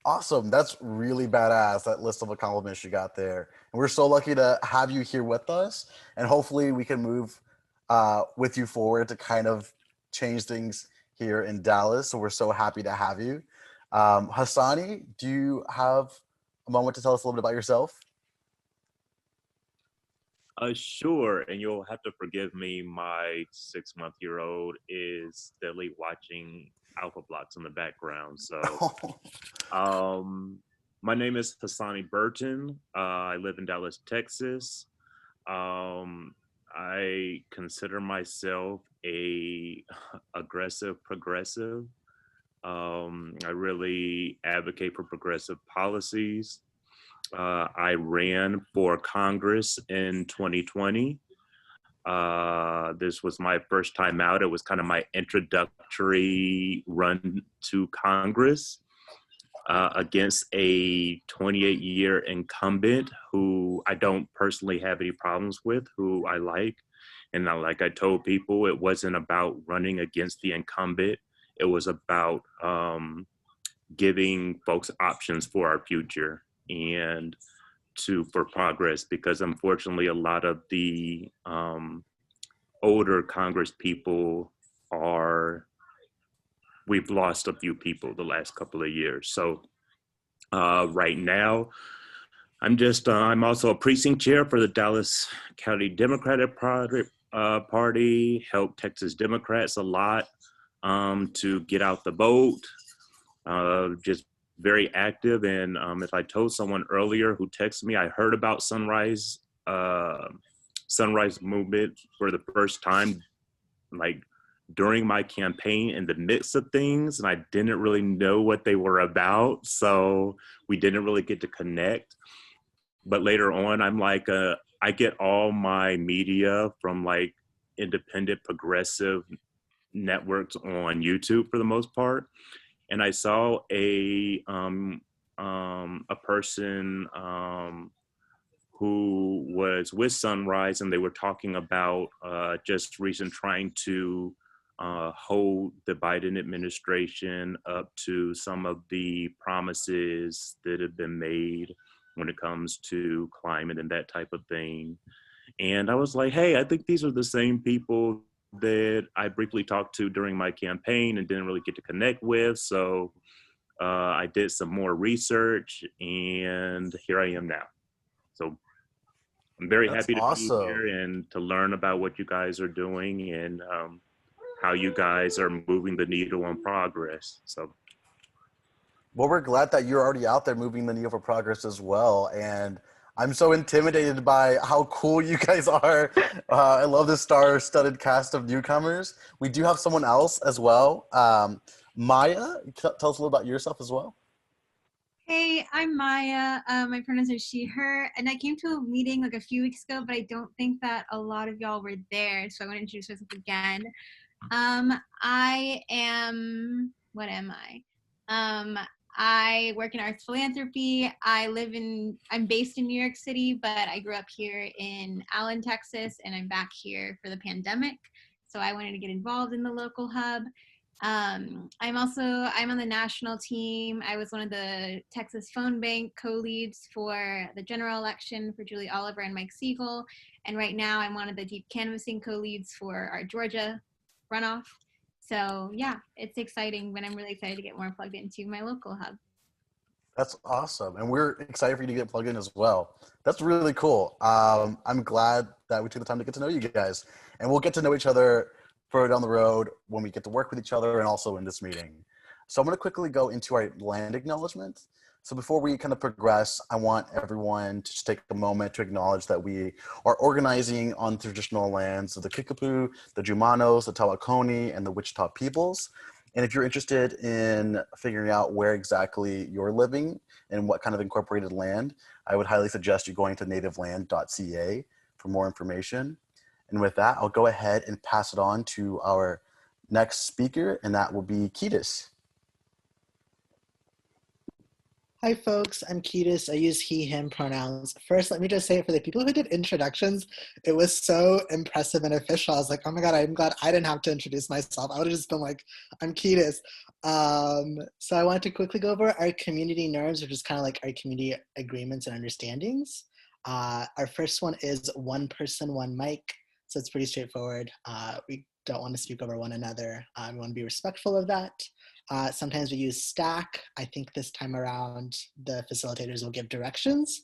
Awesome. That's really badass, that list of accomplishments you got there. And we're so lucky to have you here with us. And hopefully we can move with you forward to kind of change things here in Dallas. So we're so happy to have you. Hassani, do you have a moment to tell us a little bit about yourself? Sure, and you'll have to forgive me. My 6-month-year-old is steadily watching Alpha Blocks in the background. So, um, my name is Hassani Burton. I live in Dallas, Texas. Um, I consider myself a aggressive progressive. I really advocate for progressive policies. I ran for Congress in 2020. This was my first time out. It was kind of my introductory run to Congress against a 28-year incumbent who I don't personally have any problems with, who I like. And like I told people, it wasn't about running against the incumbent. It was about giving folks options for our future and for progress, because unfortunately a lot of the older Congress people we've lost a few people the last couple of years. So right now I'm also a precinct chair for the Dallas County Democratic Party, help Texas Democrats a lot to get out the vote. Just very active. And if I told someone earlier who texted me, I heard about Sunrise Movement for the first time, like during my campaign in the midst of things, and I didn't really know what they were about. So we didn't really get to connect. But later on, I'm like, I get all my media from like independent progressive networks on YouTube for the most part. And I saw a person who was with Sunrise, and they were talking about just recent trying to hold the Biden administration up to some of the promises that have been made when it comes to climate and that type of thing. And I was like, hey, I think these are the same people that I briefly talked to during my campaign and didn't really get to connect with. So I did some more research, and here I am now. So I'm very That's happy to be awesome. here and to learn about what you guys are doing and how you guys are moving the needle on progress. So Well, we're glad that you're already out there moving the needle for progress as well. And I'm so intimidated by how cool you guys are. I love this star-studded cast of newcomers. We do have someone else as well. Maya, tell us a little about yourself as well. Hey, I'm Maya. My pronouns are she, her, and I came to a meeting like a few weeks ago, but I don't think that a lot of y'all were there, so I want to introduce myself again. I am, what am I? I work in arts philanthropy. I'm based in New York City, but I grew up here in Allen, Texas, and I'm back here for the pandemic. So I wanted to get involved in the local hub. I'm on the national team. I was one of the Texas Phone Bank co-leads for the general election for Julie Oliver and Mike Siegel. And right now I'm one of the deep canvassing co-leads for our Georgia runoff. So yeah, it's exciting, but I'm really excited to get more plugged into my local hub. That's awesome. And we're excited for you to get plugged in as well. That's really cool. I'm glad that we took the time to get to know you guys. And we'll get to know each other further down the road when we get to work with each other and also in this meeting. So I'm going to quickly go into our land acknowledgement. So before we kind of progress, I want everyone to just take a moment to acknowledge that we are organizing on traditional lands of the Kickapoo, the Jumanos, the Tawakoni, and the Wichita peoples. And if you're interested in figuring out where exactly you're living and what kind of incorporated land, I would highly suggest you going to nativeland.ca for more information. And with that, I'll go ahead and pass it on to our next speaker, and that will be Ketis. Hi folks, I'm Ketis. I use he, him pronouns. First, let me just say for the people who did introductions, it was so impressive and official. I was like, oh my God, I'm glad I didn't have to introduce myself. I would have just been like, I'm Ketis. So I wanted to quickly go over our community norms, which is kind of like our community agreements and understandings. Our first one is one person, one mic. So it's pretty straightforward. We don't want to speak over one another. We want to be respectful of that. Sometimes we use stack. I think this time around, the facilitators will give directions.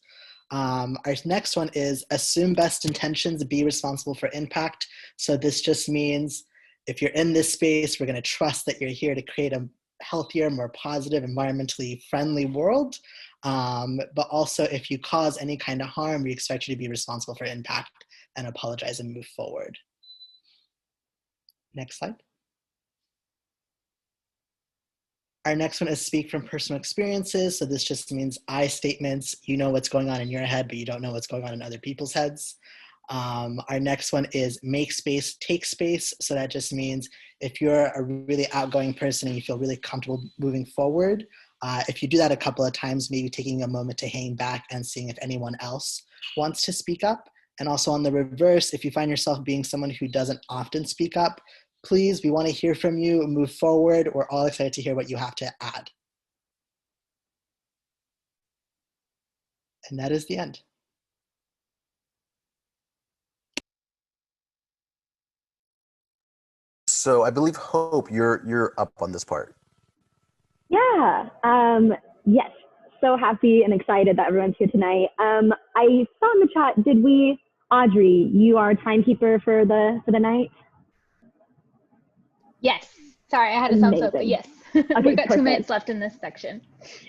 Our next one is assume best intentions, be responsible for impact. So this just means if you're in this space, we're going to trust that you're here to create a healthier, more positive, environmentally friendly world. But also if you cause any kind of harm, we expect you to be responsible for impact and apologize and move forward. Next slide. Our next one is speak from personal experiences. So this just means I statements. You know what's going on in your head, but you don't know what's going on in other people's heads. Our next one is make space, take space. So that just means if you're a really outgoing person and you feel really comfortable moving forward, if you do that a couple of times, maybe taking a moment to hang back and seeing if anyone else wants to speak up. And also on the reverse, if you find yourself being someone who doesn't often speak up, please, we want to hear from you, move forward. We're all excited to hear what you have to add. And that is the end. So I believe Hope, you're up on this part. Yeah, yes. So happy and excited that everyone's here tonight. I saw in the chat, Audrey, you are timekeeper for the night? Yes. Sorry, I had to sound so, but yes. Okay, We've got perfect. 2 minutes left in this section.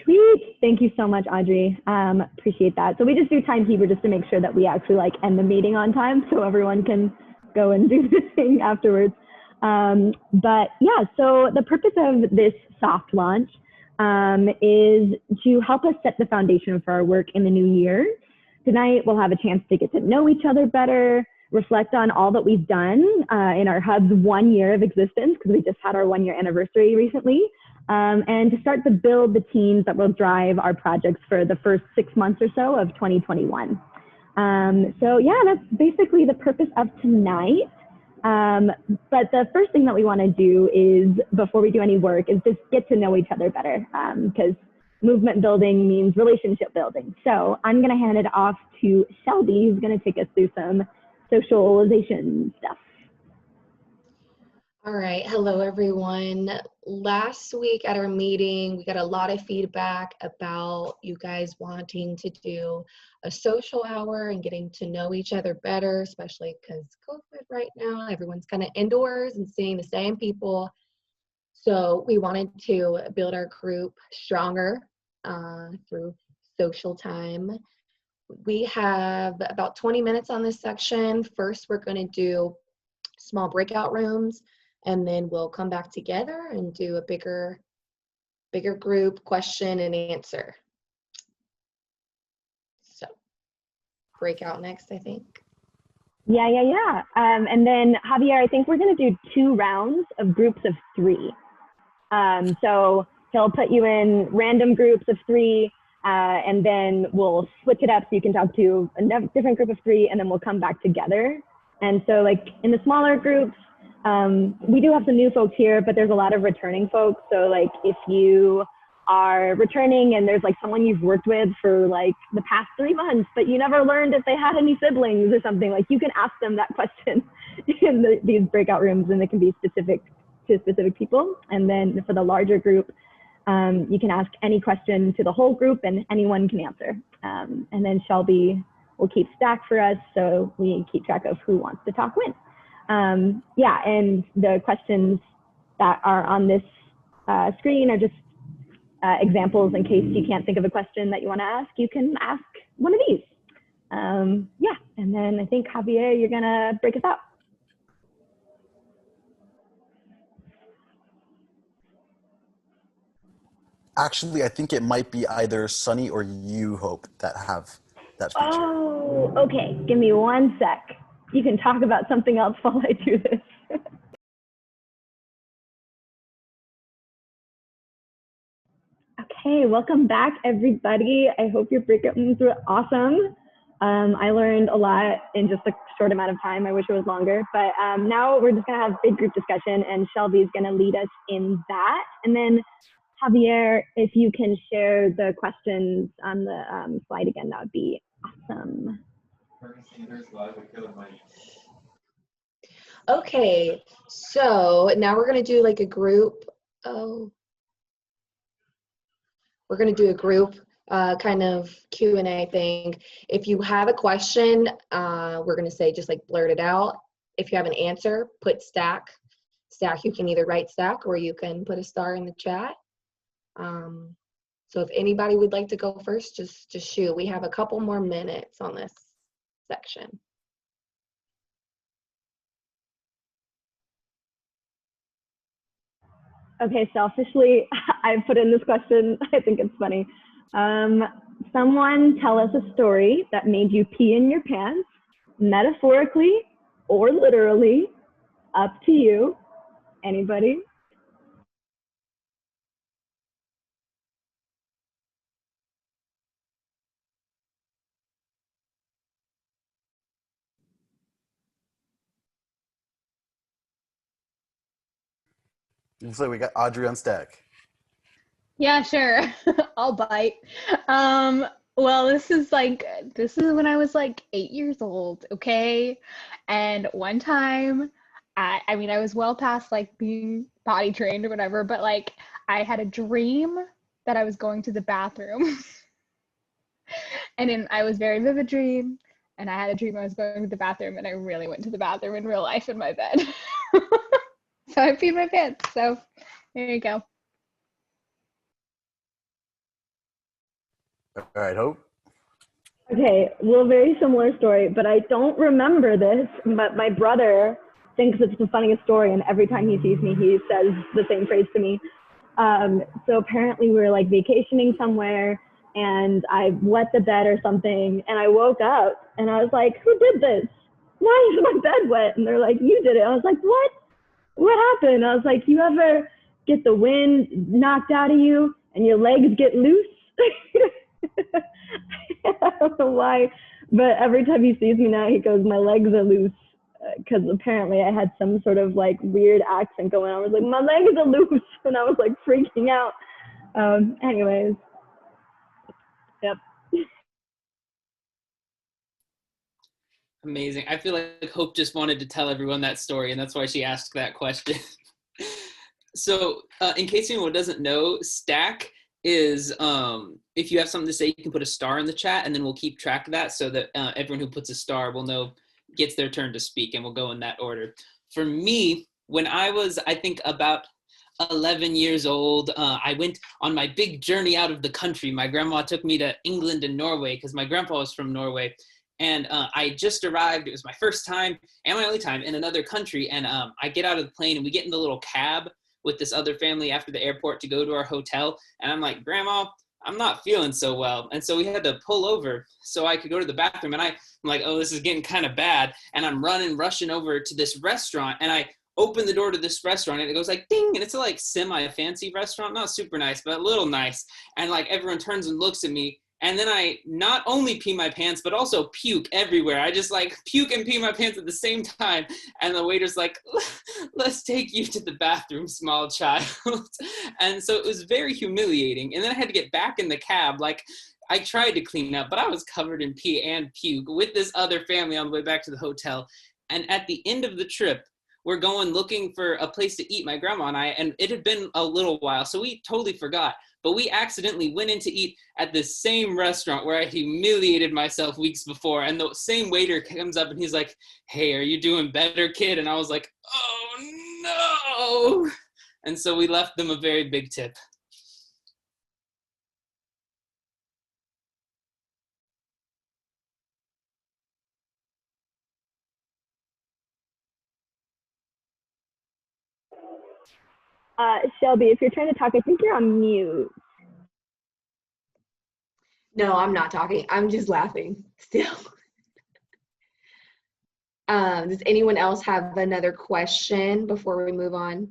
Sweet. Thank you so much, Audrey. Appreciate that. So we just do timekeeper just to make sure that we actually end the meeting on time so everyone can go and do the thing afterwards. But yeah, so the purpose of this soft launch is to help us set the foundation for our work in the new year. Tonight, we'll have a chance to get to know each other better, reflect on all that we've done in our hub's 1 year of existence, because we just had our 1 year anniversary recently, and to start to build the teams that will drive our projects for the first 6 months or so of 2021. So yeah, that's basically the purpose of tonight. But the first thing that we want to do is, before we do any work, is just get to know each other better, because movement building means relationship building. So I'm going to hand it off to Shelby, who's going to take us through some socialization stuff. All right, hello everyone. Last week at our meeting, we got a lot of feedback about you guys wanting to do a social hour and getting to know each other better, especially because COVID right now, everyone's kind of indoors and seeing the same people. So we wanted to build our group stronger through social time. We have about 20 minutes on this section. First, we're going to do small breakout rooms, and then we'll come back together and do a bigger group question and answer. So breakout next, I think. Yeah. And then Javier, I think we're going to do 2 rounds of groups of 3. So he'll put you in random groups of 3, and then we'll switch it up so you can talk to a different group of 3, and then we'll come back together. And so like in the smaller groups, we do have some new folks here, but there's a lot of returning folks. So like if you are returning and there's like someone you've worked with for like the past 3 months, but you never learned if they had any siblings or something, like you can ask them that question in these breakout rooms, and it can be specific to specific people. And then for the larger group, you can ask any question to the whole group and anyone can answer. And then Shelby will keep stack for us, so we keep track of who wants to talk when. Yeah, and the questions that are on this screen are just examples in case you can't think of a question that you want to ask. You can ask one of these. Yeah, and then I think Javier, you're gonna break us out. Actually, I think it might be either Sunny or you, Hope, that have that feature. Oh, okay. Give me 1 sec. You can talk about something else while I do this. Okay. Hey, welcome back, everybody. I hope your breakout rooms were awesome. I learned a lot in just a short amount of time. I wish it was longer, but now we're just gonna have big group discussion, and Shelby's gonna lead us in that. And then Javier, if you can share the questions on the slide again, that would be awesome. Okay, so now we're gonna do like a group. We're gonna do a group kind of Q&A thing. If you have a question, we're gonna say just like blurt it out. If you have an answer, put stack. Stack, you can either write stack or you can put a star in the chat. So if anybody would like to go first, just shoot. We have a couple more minutes on this section. Okay, selfishly, I put in this question. I think it's funny. Someone tell us a story that made you pee in your pants, metaphorically or literally. Up to you. Anybody? So we got Audrey on stack. Yeah, sure. I'll bite. Well, this is when I was like 8 years old, okay? And one time, I mean, I was well past like being potty trained or whatever, but like I had a dream that I was going to the bathroom. And I was very vivid dream, and I had a dream I was going to the bathroom, and I really went to the bathroom in real life in my bed. So I peed my pants. So there you go. All right, Hope. Okay, well, very similar story, but I don't remember this, but my brother thinks it's the funniest story, and every time he sees me, he says the same phrase to me. So apparently we were like vacationing somewhere, and I wet the bed or something, and I woke up, and I was like, who did this? Why is my bed wet? And they're like, you did it. I was like, what? What happened? I was like, you ever get the wind knocked out of you, and your legs get loose? I don't know why, but every time he sees me now, he goes, my legs are loose, because apparently I had some sort of like weird accent going on. I was like, my legs are loose, and I was like freaking out. Anyways, yep. Amazing. I feel like Hope just wanted to tell everyone that story, and that's why she asked that question. So in case anyone doesn't know, stack is if you have something to say, you can put a star in the chat, and then we'll keep track of that so that everyone who puts a star will know gets their turn to speak, and we'll go in that order. For me, when I was, I think, about 11 years old, I went on my big journey out of the country. My grandma took me to England and Norway because my grandpa was from Norway. And I just arrived. It was my first time and my only time in another country. And I get out of the plane and we get in the little cab with this other family after the airport to go to our hotel. And I'm like, Grandma, I'm not feeling so well. And so we had to pull over so I could go to the bathroom. And I'm like, oh, this is getting kind of bad. And I'm rushing over to this restaurant. And I open the door to this restaurant and it goes like ding. And it's a like semi-fancy restaurant, not super nice, but a little nice. And like everyone turns and looks at me. And then I not only pee my pants, but also puke everywhere. I just like puke and pee my pants at the same time. And the waiter's like, let's take you to the bathroom, small child. And so it was very humiliating. And then I had to get back in the cab. Like I tried to clean up, but I was covered in pee and puke with this other family on the way back to the hotel. And at the end of the trip, we're going looking for a place to eat, my grandma and I, and it had been a little while, so we totally forgot. But we accidentally went in to eat at the same restaurant where I humiliated myself weeks before. And the same waiter comes up and he's like, hey, are you doing better, kid? And I was like, oh, no. And so we left them a very big tip. Shelby, if you're trying to talk, I think you're on mute. No, I'm not talking. I'm just laughing still. Does anyone else have another question before we move on?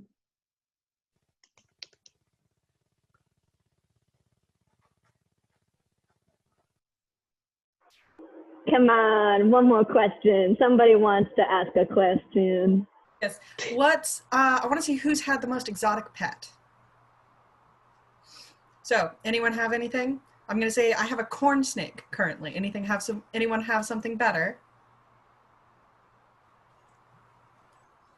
come on, one more question. Somebody wants to ask a question. Yes. I want to see who's had the most exotic pet. So, anyone have anything? I'm going to say I have a corn snake currently. Anyone have something better?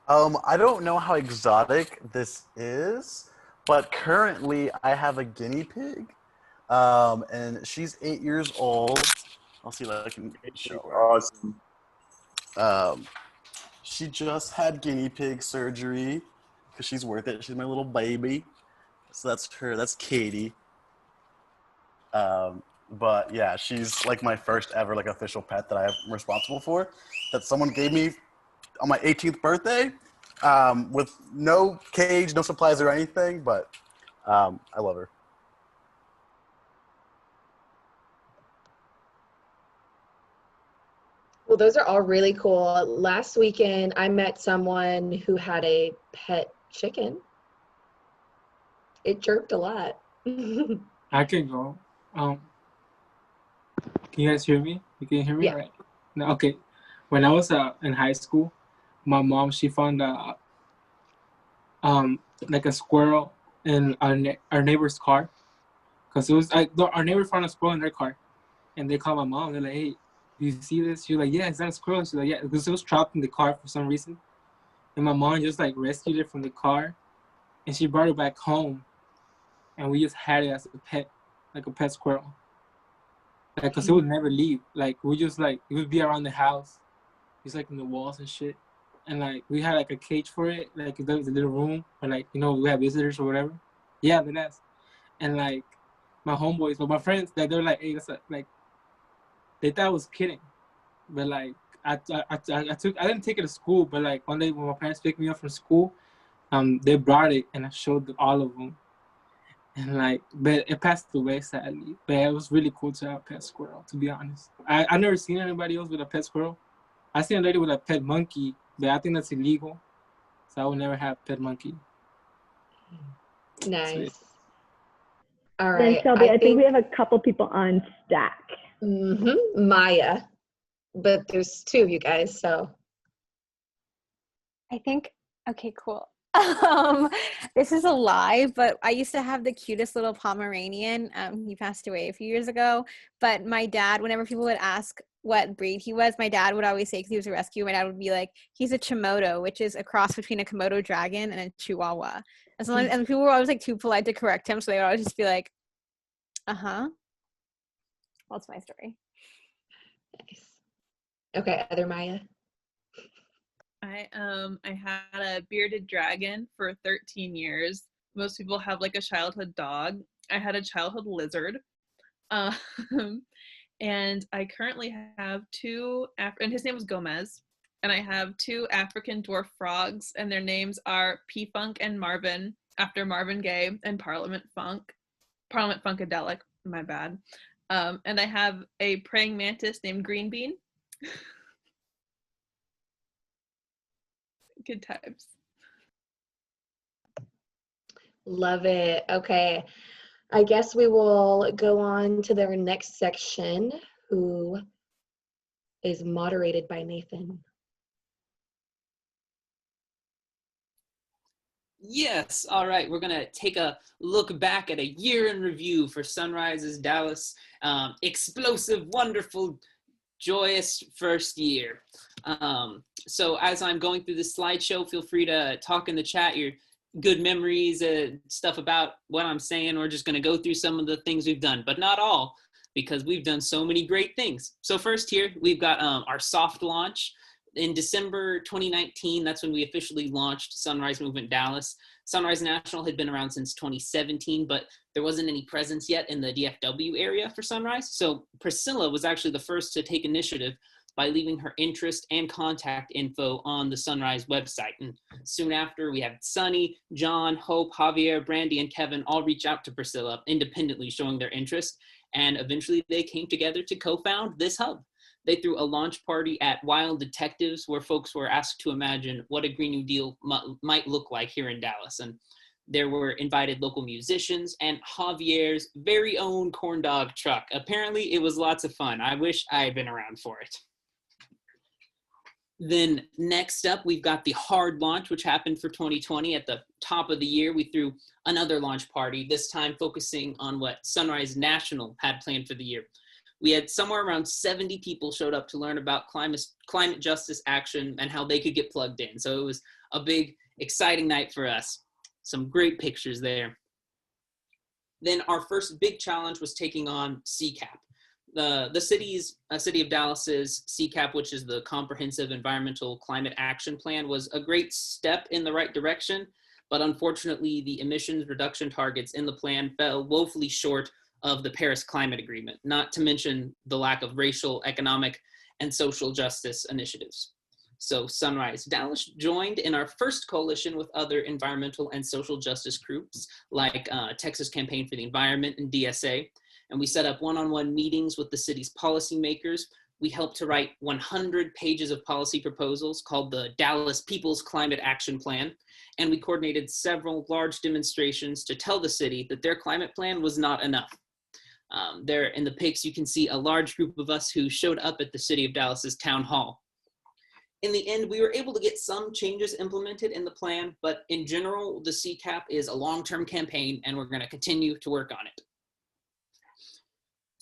I don't know how exotic this is, but currently I have a guinea pig, and she's 8 years old. I'll see if I can show her. Awesome. She just had guinea pig surgery because she's worth it. She's my little baby. So that's her. That's Katie. But yeah, she's like my first ever like official pet that I'm responsible for. That someone gave me on my 18th birthday, with no cage, no supplies or anything. But I love her. Well, those are all really cool. Last weekend, I met someone who had a pet chicken. It chirped a lot. I can go. Can you guys hear me? You can hear me, Yeah. right? No, okay. When I was in high school, my mom, she found like a squirrel in our neighbor's car, cause it was like our neighbor found a squirrel in their car, and they called my mom. They're like, "Hey, do you see this?" She was like, "Yeah, is that a squirrel?" She's like, "Yeah," because it was trapped in the car for some reason, and my mom just like rescued it from the car, and she brought it back home, and we just had it as a pet, like a pet squirrel. Like, cause it would never leave. Like, we just like it would be around the house, just like in the walls and shit. And like we had like a cage for it, like there was a little room, or like we have visitors or whatever. Yeah, the nest. And like my homeboys, but my friends, like they were like, "Hey, that's like," they thought I was kidding, but like I didn't take it to school, but like one day when my parents picked me up from school, they brought it and I showed all of them. And like, but it passed away sadly. But it was really cool to have a pet squirrel, to be honest. I never seen anybody else with a pet squirrel. I seen a lady with a pet monkey, but I think that's illegal. So I would never have pet monkey. Nice. Then All right. Shelby, I think we have a couple people on Stack. Maya. But there's two of you guys, so. I think, okay, cool. This is a lie, but I used to have the cutest little Pomeranian. He passed away a few years ago, but my dad, whenever people would ask what breed he was, my dad would always say, because he was a rescue, my dad would be like, he's a Chimodo, which is a cross between a Komodo dragon and a Chihuahua. And people were always like too polite to correct him, so they would always just be like, uh-huh. That's my story. Nice. Okay, other Maya. I had a bearded dragon for 13 years. Most people have like a childhood dog. I had a childhood lizard. And I currently have two, and his name was Gomez. And I have two African dwarf frogs, and their names are P-Funk and Marvin, after Marvin Gaye and Parliament Funkadelic, my bad. And I have a praying mantis named Green Bean. Good times. Love it. Okay. I guess we will go on to their next section, who is moderated by Nathan. Yes. All right. We're going to take a look back at a year in review for Sunrise's Dallas. Explosive, wonderful, joyous first year. So as I'm going through this slideshow, feel free to talk in the chat your good memories and stuff about what I'm saying. We're just going to go through some of the things we've done, but not all, because we've done so many great things. So first here, we've got our soft launch. In December 2019, that's when we officially launched Sunrise Movement Dallas. Sunrise National had been around since 2017, but there wasn't any presence yet in the DFW area for Sunrise. So Priscilla was actually the first to take initiative by leaving her interest and contact info on the Sunrise website. And soon after, we had Sunny, John, Hope, Javier, Brandy, and Kevin all reach out to Priscilla independently, showing their interest. And eventually they came together to co-found this hub. They threw a launch party at Wild Detectives, where folks were asked to imagine what a Green New Deal might look like here in Dallas. And There were invited local musicians and Javier's very own corn dog truck. Apparently it was lots of fun. I wish I had been around for it. Then next up, we've got the hard launch, which happened for 2020 at the top of the year. We threw another launch party, this time focusing on what Sunrise National had planned for the year. We had somewhere around 70 people showed up to learn about climate justice action and how they could get plugged in. So it was a big, exciting night for us. Some great pictures there. Then our first big challenge was taking on CCAP. The City of Dallas's CCAP, which is the Comprehensive Environmental Climate Action Plan, was a great step in the right direction, but unfortunately the emissions reduction targets in the plan fell woefully short of the Paris Climate Agreement, not to mention the lack of racial, economic, and social justice initiatives. So Sunrise Dallas joined in our first coalition with other environmental and social justice groups like Texas Campaign for the Environment and DSA. And we set up one-on-one meetings with the city's policymakers. We helped to write 100 pages of policy proposals called the Dallas People's Climate Action Plan. And we coordinated several large demonstrations to tell the city that their climate plan was not enough. There in the pics, you can see a large group of us who showed up at the City of Dallas's town hall. In the end, we were able to get some changes implemented in the plan, but in general, the CCAP is a long-term campaign and we're gonna continue to work on it.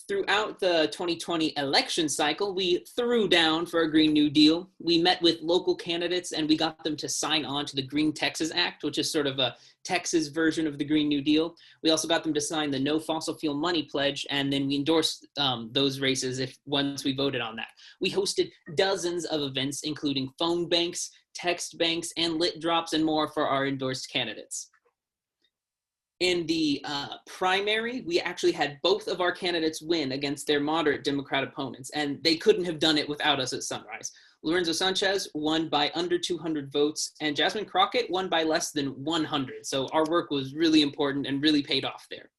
Throughout the 2020 election cycle, we threw down for a Green New Deal. We met with local candidates and we got them to sign on to the Green Texas Act, which is sort of a Texas version of the Green New Deal. We also got them to sign the No Fossil Fuel Money Pledge, and then we endorsed those races once we voted on that. We hosted dozens of events, including phone banks, text banks, and lit drops and more for our endorsed candidates. In the primary, we actually had both of our candidates win against their moderate Democrat opponents, and they couldn't have done it without us at Sunrise. Lorenzo Sanchez won by under 200 votes, and Jasmine Crockett won by less than 100. So our work was really important and really paid off there.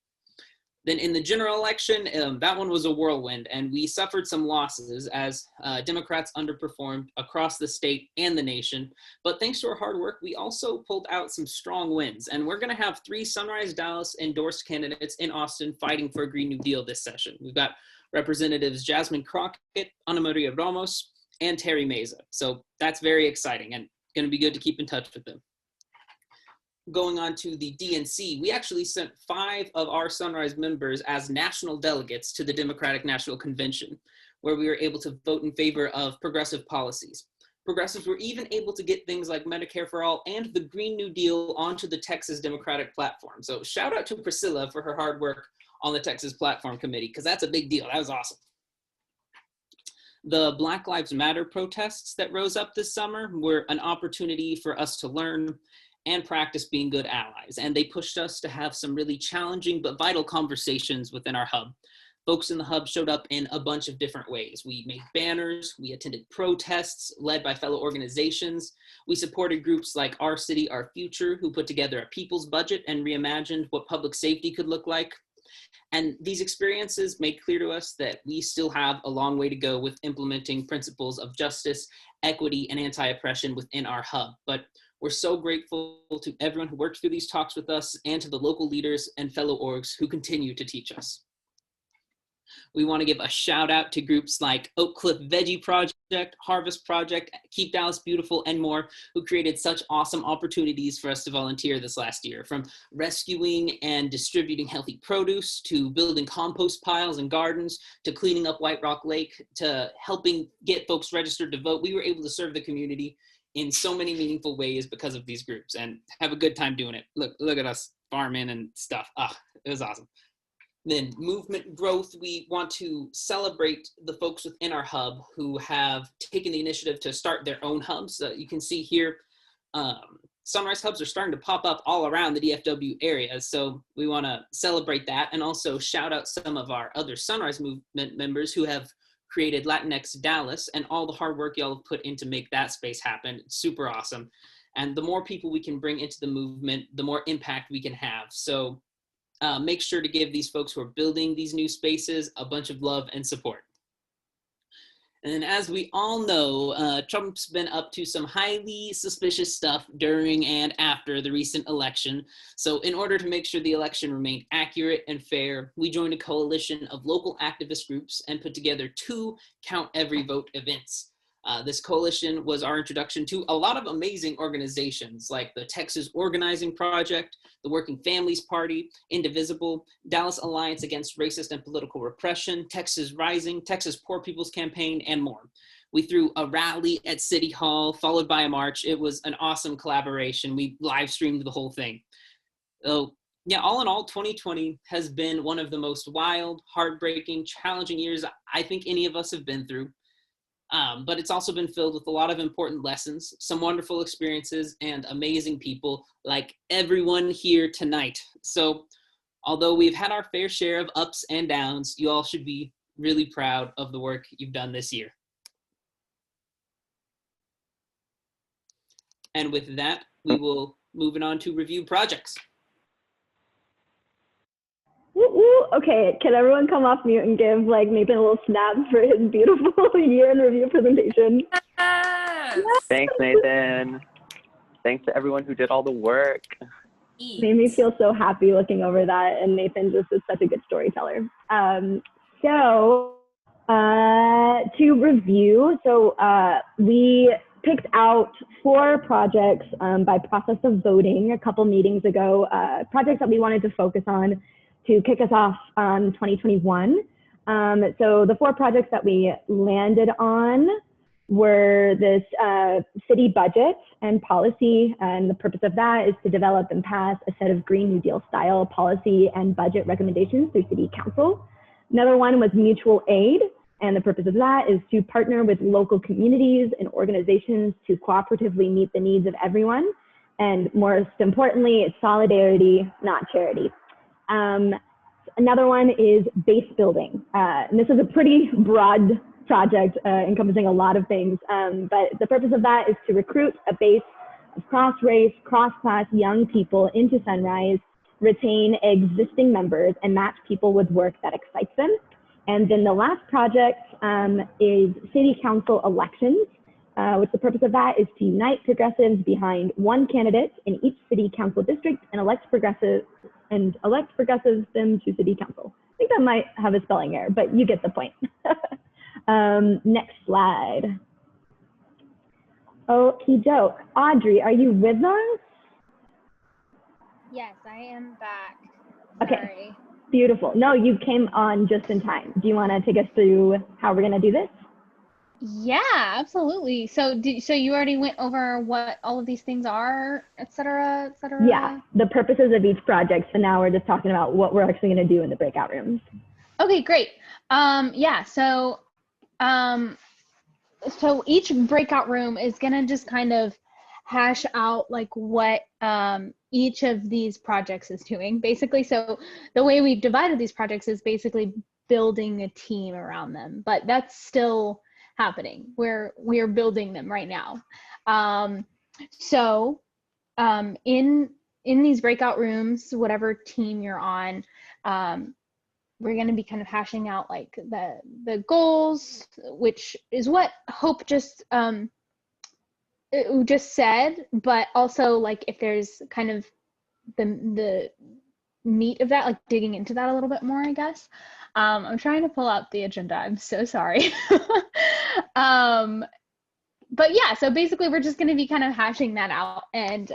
Then in the general election, that one was a whirlwind, and we suffered some losses as Democrats underperformed across the state and the nation. But thanks to our hard work, we also pulled out some strong wins. And we're gonna have 3 Sunrise Dallas endorsed candidates in Austin fighting for a Green New Deal this session. We've got Representatives Jasmine Crockett, Ana Maria Ramos, and Terry Meza. So that's very exciting and gonna be good to keep in touch with them. Going on to the DNC, we actually sent 5 of our Sunrise members as national delegates to the Democratic National Convention, where we were able to vote in favor of progressive policies. Progressives were even able to get things like Medicare for All and the Green New Deal onto the Texas Democratic platform. So shout out to Priscilla for her hard work on the Texas Platform Committee, because that's a big deal. That was awesome. The Black Lives Matter protests that rose up this summer were an opportunity for us to learn and practice being good allies. And they pushed us to have some really challenging but vital conversations within our hub. Folks in the hub showed up in a bunch of different ways. We made banners, we attended protests led by fellow organizations. We supported groups like Our City, Our Future, who put together a people's budget and reimagined what public safety could look like. And these experiences made clear to us that we still have a long way to go with implementing principles of justice, equity, and anti-oppression within our hub. But we're so grateful to everyone who worked through these talks with us and to the local leaders and fellow orgs who continue to teach us. We want to give a shout out to groups like Oak Cliff Veggie Project, Harvest Project, Keep Dallas Beautiful, and more, who created such awesome opportunities for us to volunteer this last year. From rescuing and distributing healthy produce, to building compost piles and gardens, to cleaning up White Rock Lake, to helping get folks registered to vote. We were able to serve the community in so many meaningful ways because of these groups and have a good time doing it. Look at us farming and stuff. It was awesome. Then movement growth, we want to celebrate the folks within our hub who have taken the initiative to start their own hubs. You can see here, Sunrise hubs are starting to pop up all around the DFW area. So we want to celebrate that and also shout out some of our other Sunrise movement members who have created Latinx Dallas and all the hard work y'all have put in to make that space happen. It's super awesome. And the more people we can bring into the movement, the more impact we can have. So make sure to give these folks who are building these new spaces a bunch of love and support. And as we all know, Trump's been up to some highly suspicious stuff during and after the recent election. So in order to make sure the election remained accurate and fair, we joined a coalition of local activist groups and put together 2 Count Every Vote events. This coalition was our introduction to a lot of amazing organizations like the Texas Organizing Project, the Working Families Party, Indivisible, Dallas Alliance Against Racist and Political Repression, Texas Rising, Texas Poor People's Campaign, and more. We threw a rally at City Hall, followed by a march. It was an awesome collaboration. We live streamed the whole thing. So yeah, all in all, 2020 has been one of the most wild, heartbreaking, challenging years I think any of us have been through. But it's also been filled with a lot of important lessons, some wonderful experiences, and amazing people like everyone here tonight. So although we've had our fair share of ups and downs, you all should be really proud of the work you've done this year. And with that, we will move it on to review projects. Okay, can everyone come off mute and give like Nathan a little snap for his beautiful year in review presentation? Yes. Thanks, Nathan. Thanks to everyone who did all the work. Made me feel so happy looking over that, and Nathan just is such a good storyteller. To review, we picked out 4 projects by process of voting a couple meetings ago, projects that we wanted to focus on to kick us off on 2021. So the 4 projects that we landed on were this city budget and policy, and the purpose of that is to develop and pass a set of Green New Deal style policy and budget recommendations through City Council. Another one was mutual aid, and the purpose of that is to partner with local communities and organizations to cooperatively meet the needs of everyone. And most importantly, it's solidarity, not charity. Another one is base building. And this is a pretty broad project encompassing a lot of things, but the purpose of that is to recruit a base of cross-race, cross-class young people into Sunrise, retain existing members, and match people with work that excites them. And then the last project is City Council elections, which the purpose of that is to unite progressives behind one candidate in each City Council district and elect progressives them to City Council. I think that might have a spelling error, but you get the point. Next slide. Okie doke. Audrey, are you with us? Yes, I am back. Okay. Sorry. Beautiful. No, you came on just in time. Do you want to take us through how we're going to do this? Yeah, absolutely. So you already went over what all of these things are, et cetera, et cetera? Yeah, the purposes of each project. So now we're just talking about what we're actually going to do in the breakout rooms. Okay, great. So each breakout room is going to just kind of hash out like what each of these projects is doing, basically. So the way we've divided these projects is basically building a team around them, but that's still happening. We're building them right now. In these breakout rooms, whatever team you're on, we're going to be kind of hashing out like the goals, which is what Hope just said, but also like if there's kind of the meat of that, like digging into that a little bit more, I guess. I'm trying to pull out the agenda. I'm so sorry. But yeah, so basically we're just going to be kind of hashing that out and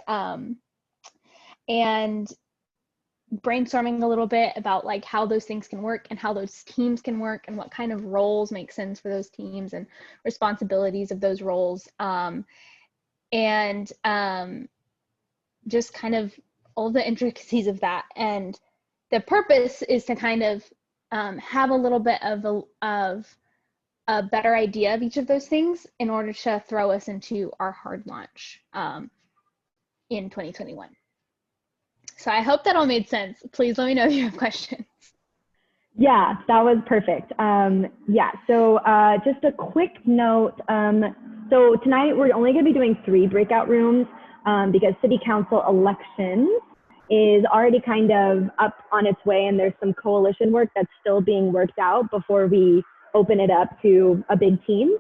brainstorming a little bit about like how those things can work and how those teams can work and what kind of roles make sense for those teams and responsibilities of those roles. Just kind of all the intricacies of that. And the purpose is to kind of have a little bit of a better idea of each of those things in order to throw us into our hard launch in 2021. So I hope that all made sense. Please let me know if you have questions. Yeah, that was perfect. So just a quick note. So tonight we're only going to be doing 3 breakout rooms because City Council elections is already kind of up on its way, and there's some coalition work that's still being worked out before we open it up to a big team.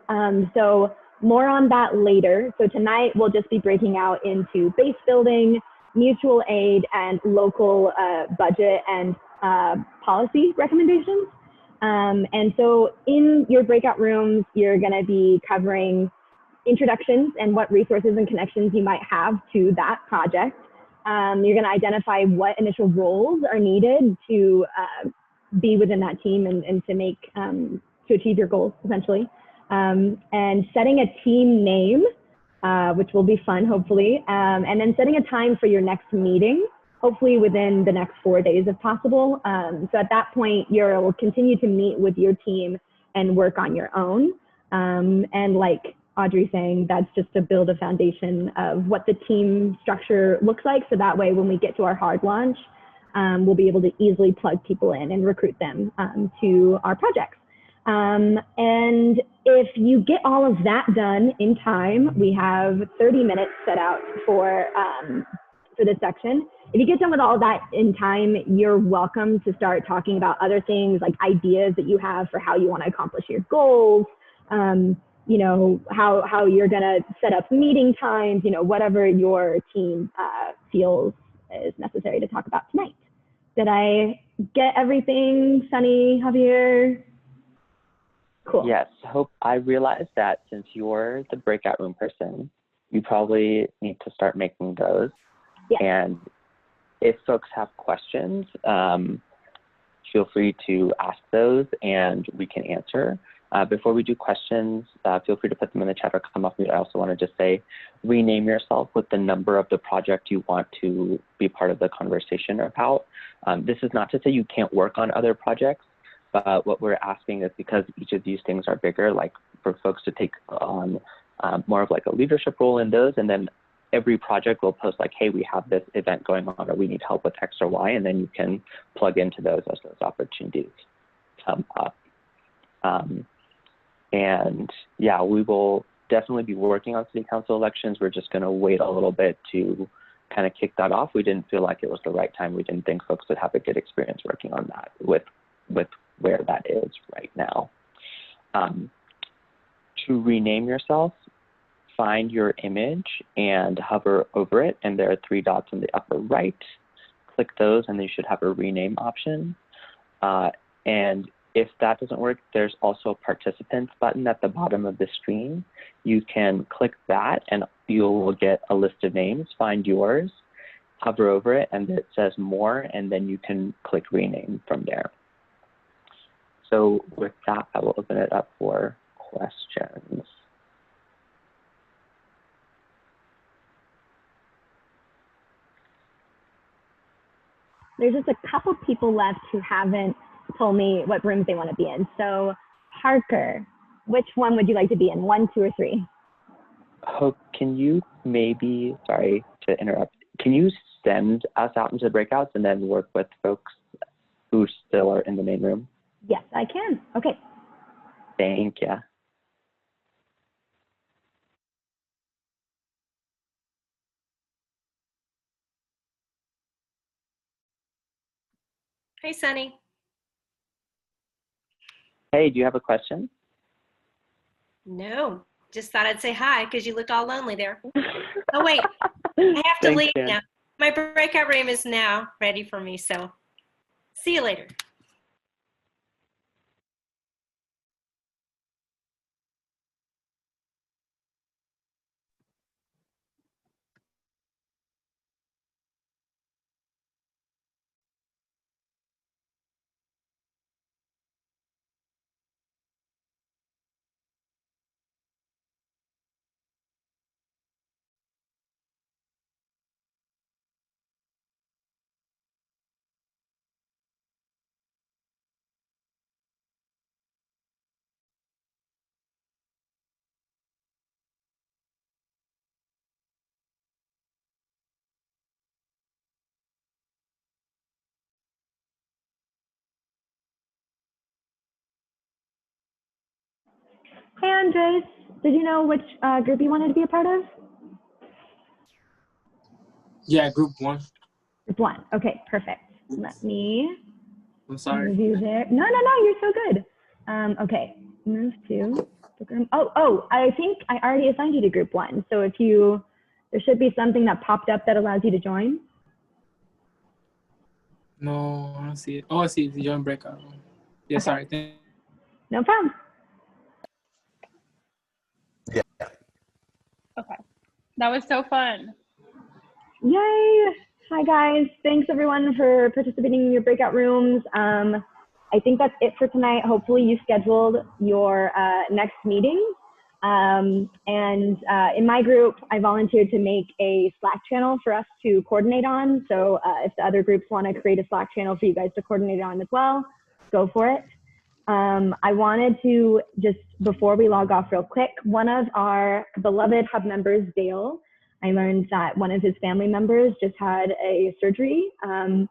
So more on that later. So tonight we'll just be breaking out into base building, mutual aid, and local budget and policy recommendations. And so in your breakout rooms, you're gonna be covering introductions and what resources and connections you might have to that project. You're gonna identify what initial roles are needed to be within that team and to make, to achieve your goals, essentially. And setting a team name, which will be fun, hopefully. And then setting a time for your next meeting, hopefully within the next 4 days if possible. So at that point, you'll continue to meet with your team and work on your own. And like Audrey saying, that's just to build a foundation of what the team structure looks like. So that way, when we get to our hard launch, we'll be able to easily plug people in and recruit them to our projects. And if you get all of that done in time, we have 30 minutes set out for this section. If you get done with all that in time, you're welcome to start talking about other things like ideas that you have for how you want to accomplish your goals, you know, how you're going to set up meeting times, you know, whatever your team feels is necessary to talk about tonight. Did I get everything, Sunny, Javier? Cool. Yes, Hope, I realized that since you're the breakout room person, you probably need to start making those. Yeah. And if folks have questions, feel free to ask those and we can answer. Before we do questions, feel free to put them in the chat or come off mute. I also want to just say, rename yourself with the number of the project you want to be part of the conversation about. This is not to say you can't work on other projects, but what we're asking is because each of these things are bigger, like for folks to take on more of like a leadership role in those, and then every project will post like, hey, we have this event going on, or we need help with X or Y, and then you can plug into those as those opportunities come up. And yeah, we will definitely be working on city council elections. We're just going to wait a little bit to kind of kick that off. We didn't feel like it was the right time. We didn't think folks would have a good experience working on that with where that is right now. To rename yourself, find your image and hover over it, and there are 3 dots in the upper right. Click those and you should have a rename option. And if that doesn't work, there's also a participants button at the bottom of the screen. You can click that and you will get a list of names, find yours, hover over it, and it says more, and then you can click rename from there. So with that, I will open it up for questions. There's just a couple people left who haven't told me what rooms they want to be in. So Parker, which one would you like to be in, 1, 2, or 3? Hope, can you maybe, sorry to interrupt, can you send us out into the breakouts and then work with folks who still are in the main room? Yes, I can. Okay. Thank you. Hey, Sunny. Hey, do you have a question? No, just thought I'd say hi because you looked all lonely there. Oh, wait, I have to Thanks, leave Jen. now. My breakout room is now ready for me, so see you later. Hey, Andres, did you know which group you wanted to be a part of? Yeah, group 1. Group 1. Okay, perfect. Let me I'm sorry. review there. No, you're so good. Okay, move to the group. Oh, I think I already assigned you to group 1. So if you, there should be something that popped up that allows you to join. No, I don't see it. Oh, I see it. The join breakout room. Yeah, Okay. sorry. No problem. Yeah. Okay. That was so fun. Yay! Hi guys, thanks everyone for participating in your breakout rooms. I think that's it for tonight. Hopefully you scheduled your next meeting. In my group, I volunteered to make a Slack channel for us to coordinate on. So if the other groups want to create a Slack channel for you guys to coordinate on as well, go for it. I wanted to just, before we log off real quick, one of our beloved hub members, Dale, I learned that one of his family members just had a surgery, and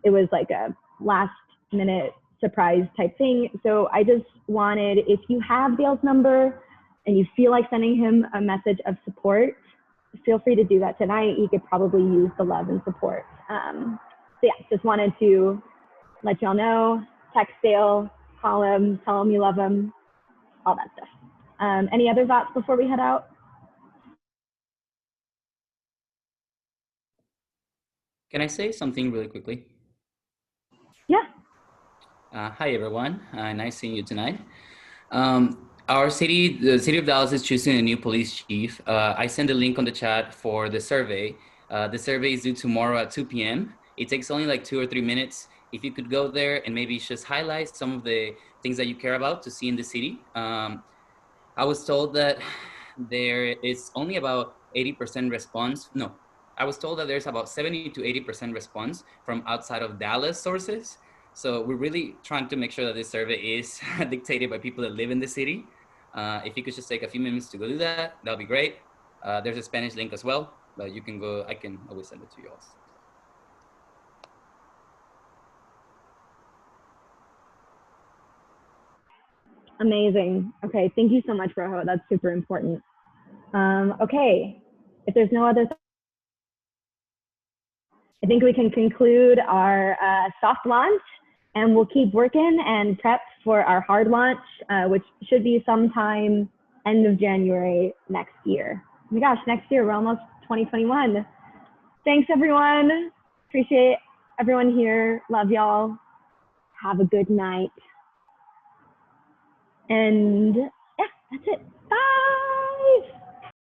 it was like a last minute surprise type thing. So I just wanted, if you have Dale's number and you feel like sending him a message of support, feel free to do that tonight. He could probably use the love and support. So yeah, just wanted to let y'all know, text Dale, call him, tell him you love him, all that stuff. Any other thoughts before we head out? Can I say something really quickly? Yeah. Hi, everyone. Nice seeing you tonight. The city of Dallas is choosing a new police chief. I sent a link on the chat for the survey. The survey is due tomorrow at 2 p.m. It takes only like 2 or 3 minutes. If you could go there and maybe just highlight some of the things that you care about to see in the city. I was told that there is only about 80% response. No, I was told that there's about 70 to 80% response from outside of Dallas sources. So we're really trying to make sure that this survey is dictated by people that live in the city. If you could just take a few minutes to go do that, that'll be great. There's a Spanish link as well, but you can go, I can always send it to you all. Amazing. Okay, thank you so much, Rojo. That's super important. Okay, if there's no other, I think we can conclude our soft launch, and we'll keep working and prep for our hard launch, which should be sometime end of January next year. Oh my gosh, next year, we're almost 2021. Thanks, everyone. Appreciate everyone here. Love y'all. Have a good night. And yeah, that's it. Bye.